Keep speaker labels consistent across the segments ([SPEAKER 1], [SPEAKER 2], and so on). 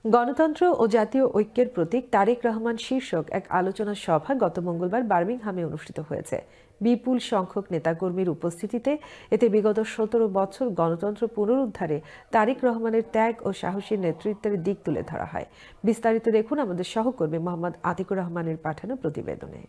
[SPEAKER 1] গণতন্ত্র ও জাতীয় ঐক্যের প্রতীক তারেক রহমান শীর্ষক এক আলোচনা সভা গত মঙ্গলবার বার্মিংহামে অনুষ্ঠিত হয়েছে। বিপুল সংখ্যক নেতাকর্মীর উপস্থিতিতে এতে বিগত ১৭ বছর গণতন্ত্র পুনরুদ্ধারে তারেক রহমানের ত্যাগ ও সাহসী নেতৃত্বের দিক তুলে ধরা হয়। বিস্তারিত দেখুন আমাদের সহকর্মী মোহাম্মদ আতিকুর রহমানের পাঠানো প্রতিবেদনে।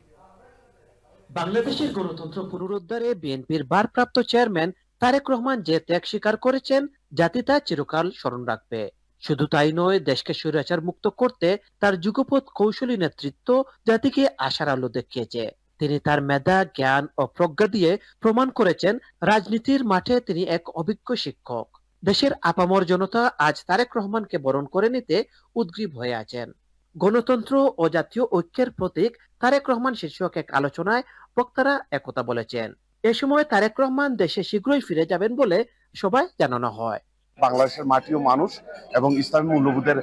[SPEAKER 2] বাংলাদেশের গণতন্ত্র পুনরুদ্ধারে বিএনপির ভারপ্রাপ্ত চেয়ারম্যান তারেক রহমান যে ত্যাগ স্বীকার করেছেন, জাতি তা চিরকাল স্মরণ রাখবে। শুধু তাই নয়, দেশকে স্বৈরাচার মুক্ত করতে তার যুগপৎ কৌশলী নেতৃত্ব জাতিকে আশার আলো দেখিয়েছে। তিনি তার মেধা, জ্ঞান ও প্রজ্ঞা দিয়ে প্রমাণ করেছেন রাজনীতির মাঠে তিনি এক অভিজ্ঞ শিক্ষক। দেশের আপামর জনতা আজ তারেক রহমানকে বরণ করে নিতে উদগ্রীব হয়ে আছেন। গণতন্ত্র ও জাতীয় ঐক্যের প্রতীক তারেক রহমান শীর্ষক এক আলোচনায় বক্তারা একথা বলেছেন। এ সময় তারেক রহমান দেশে শীঘ্রই ফিরে যাবেন বলে সবাই জানানো হয়।
[SPEAKER 3] বাংলাদেশের মাটি ও মানুষ এবং ইসলামী মূল্যবোধের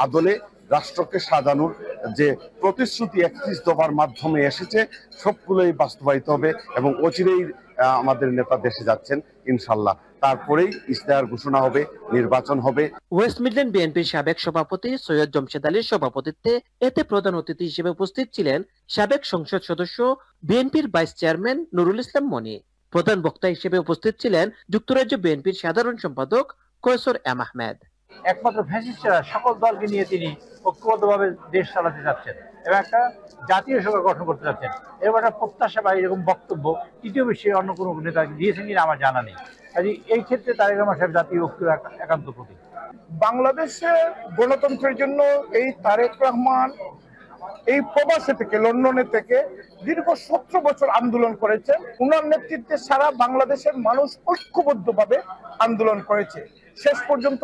[SPEAKER 3] আদলে রাষ্ট্রকে সাজানোর যে প্রতিশ্রুতি ৩১ দফার মাধ্যমে এসেছে, সবগুলোই বাস্তবায়িত হবে এবং অচিরেই আমাদের নেতা দেশে যাচ্ছেন ইনশাল্লাহ। তারপরেই ইশতেহার ঘোষণা হবে, নির্বাচন হবে।
[SPEAKER 2] ওয়েস্ট মিডল্যান্ড বিএনপির সাবেক সভাপতি সৈয়দ জমশেদ আলীর সভাপতিত্বে এতে প্রধান অতিথি হিসেবে উপস্থিত ছিলেন সাবেক সংসদ সদস্য বিএনপির ভাইস চেয়ারম্যান নুরুল ইসলাম মনি। প্রধান বক্তা হিসেবে উপস্থিত ছিলেন যুক্তরাজ্য বিএনপির সাধারণ সম্পাদক কয়সর এম আহমেদ।
[SPEAKER 4] একমাত্র ফ্যাসিস্টরা সকল দলকে নিয়ে তিনি ঐক্যবদ্ধভাবে দেশ চালাতে যাচ্ছেন এবং একটা জাতীয় সরকার গঠন করতে যাচ্ছেন, এরকম একটা প্রত্যাশা বা এরকম বক্তব্য তৃতীয় বিশ্বে অন্য কোনো নেতা দিয়েছেন কিনা আমার জানা নেই। কাজে এই ক্ষেত্রে তারেক রহমান সাহেব জাতীয় ঐক্যের একান্ত প্রতীক।
[SPEAKER 5] বাংলাদেশের গণতন্ত্রের জন্য এই তারেক রহমান এই প্রবাসে থেকে, লন্ডনে থেকে দীর্ঘ ১৭ বছর আন্দোলন করেছেন। উনার নেতৃত্বে সারা বাংলাদেশের মানুষ ঐক্যবদ্ধভাবে আন্দোলন করেছে, শেষ পর্যন্ত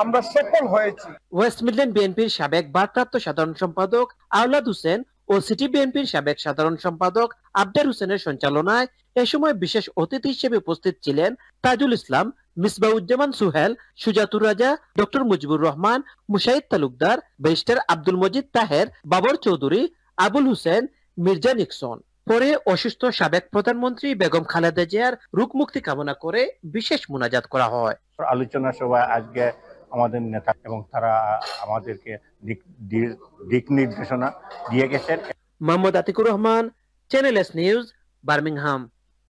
[SPEAKER 5] আমরা সফল হয়েছি।
[SPEAKER 2] ওয়েস্ট মিডল্যান্ড বিএনপির সাবেক ভারপ্রাপ্ত সাধারণ সম্পাদক আওলাদ হোসেন ও সিটি বিএনপির সাবেক সাধারণ সম্পাদক আবদার হোসেনের সঞ্চালনায় এ সময় বিশেষ অতিথি হিসেবে উপস্থিত ছিলেন Tajul Islam, মিসবাউজ্জামান Suhel, Sujatur Raja, doctor Mujibur Rahman, Mushahid Talukdar, barrister Abdul Majid Taher, Babar Chowdhury, Abul Hossain, Mirza Nixon. পরে অসুস্থ সাবেক প্রধানমন্ত্রী বেগম খালেদা জিয়ার রোগ মুক্তি কামনা করে বিশেষ মোনাজাত করা হয়।
[SPEAKER 4] আলোচনা সভায় আজকে আমাদের নেতা এবং তারা আমাদেরকে দিক নির্দেশনা দিয়ে গেছেন।
[SPEAKER 2] Mohammad Atikur Rahman, Channel S News, Birmingham.